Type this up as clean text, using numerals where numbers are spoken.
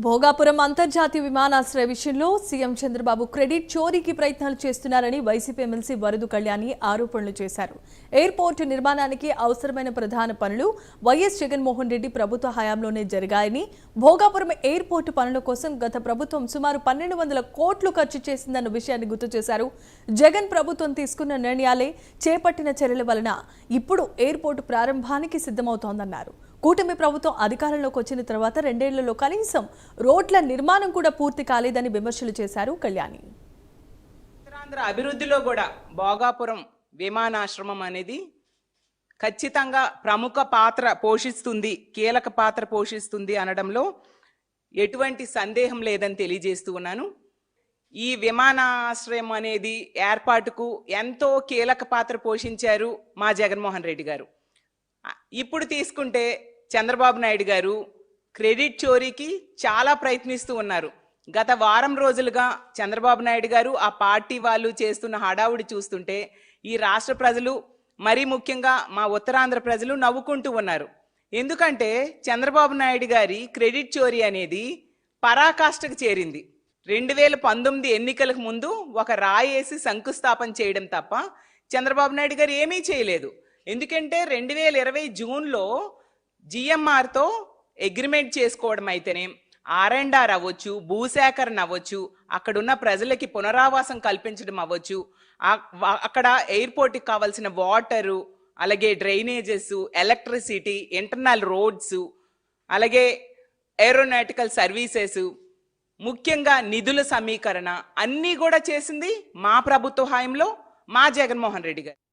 భోగాపురం అంతర్జాతీయ విమానాశ్రయ విషయంలో సీఎం చంద్రబాబు క్రెడిట్ చోరీకి ప్రయత్నాలు చేస్తున్నారని వైసీపీ ఎమ్మెల్సీ వరదు కళ్యాణి ఆరోపణలు చేశారు. ఎయిర్పోర్ట్ నిర్మాణానికి అవసరమైన ప్రధాన పనులు వైఎస్ జగన్మోహన్ రెడ్డి ప్రభుత్వ హయాంలోనే జరిగాయని, భోగాపురం ఎయిర్పోర్టు పనుల కోసం గత ప్రభుత్వం సుమారు 1200 కోట్లు ఖర్చు చేసిందన్న విషయాన్ని గుర్తు చేశారు. జగన్ ప్రభుత్వం తీసుకున్న నిర్ణయాలే, చేపట్టిన చర్యల వలన ఇప్పుడు ఎయిర్పోర్టు ప్రారంభానికి సిద్ధమవుతోందన్నారు. కూటమి ప్రభుత్వం అధికారంలోకి వచ్చిన తర్వాత 2 ఏళ్లలో కనీసం రోడ్ల నిర్మాణం కూడా పూర్తి కాలేదని విమర్శలు చేశారు కళ్యాణి. ఉత్తరాంధ్ర అభివృద్ధిలో కూడా భోగాపురం విమానాశ్రమం అనేది ఖచ్చితంగా ప్రముఖ పాత్ర పోషిస్తుంది, కీలక పాత్ర పోషిస్తుంది అనడంలో ఎటువంటి సందేహం లేదని తెలియజేస్తూ ఉన్నాను. ఈ విమానాశ్రయం అనేది ఏర్పాటుకు ఎంతో కీలక పాత్ర పోషించారు మా జగన్మోహన్ రెడ్డి గారు. ఇప్పుడు తీసుకుంటే చంద్రబాబు నాయుడు గారు క్రెడిట్ చోరీకి చాలా ప్రయత్నిస్తూ ఉన్నారు. గత వారం రోజులుగా చంద్రబాబు నాయుడు గారు ఆ పార్టీ వాళ్ళు చేస్తున్న హడావుడి చూస్తుంటే ఈ రాష్ట్ర ప్రజలు, మరీ ముఖ్యంగా మా ఉత్తరాంధ్ర ప్రజలు నవ్వుకుంటూ ఉన్నారు. ఎందుకంటే చంద్రబాబు నాయుడు గారి క్రెడిట్ చోరీ అనేది పరాకాష్ఠకు చేరింది. 2019 ఎన్నికలకు ముందు ఒక రాయేసి శంకుస్థాపన చేయడం తప్ప చంద్రబాబు నాయుడు గారు ఏమీ చేయలేదు. ఎందుకంటే 2020 జూన్లో జిఎంఆర్తో అగ్రిమెంట్ చేసుకోవడం అయితేనే, R&R అవ్వచ్చు, భూసేకరణ అవ్వచ్చు, అక్కడున్న ప్రజలకి పునరావాసం కల్పించడం అవ్వచ్చు, అక్కడ ఎయిర్పోర్ట్కి కావాల్సిన వాటరు, అలాగే డ్రైనేజెస్, ఎలక్ట్రిసిటీ, ఇంటర్నల్ రోడ్స్, అలాగే ఏరోనాటికల్ సర్వీసెస్, ముఖ్యంగా నిధుల సమీకరణ అన్నీ కూడా చేసింది మా ప్రభుత్వ హయాంలో మా జగన్మోహన్ రెడ్డి గారు.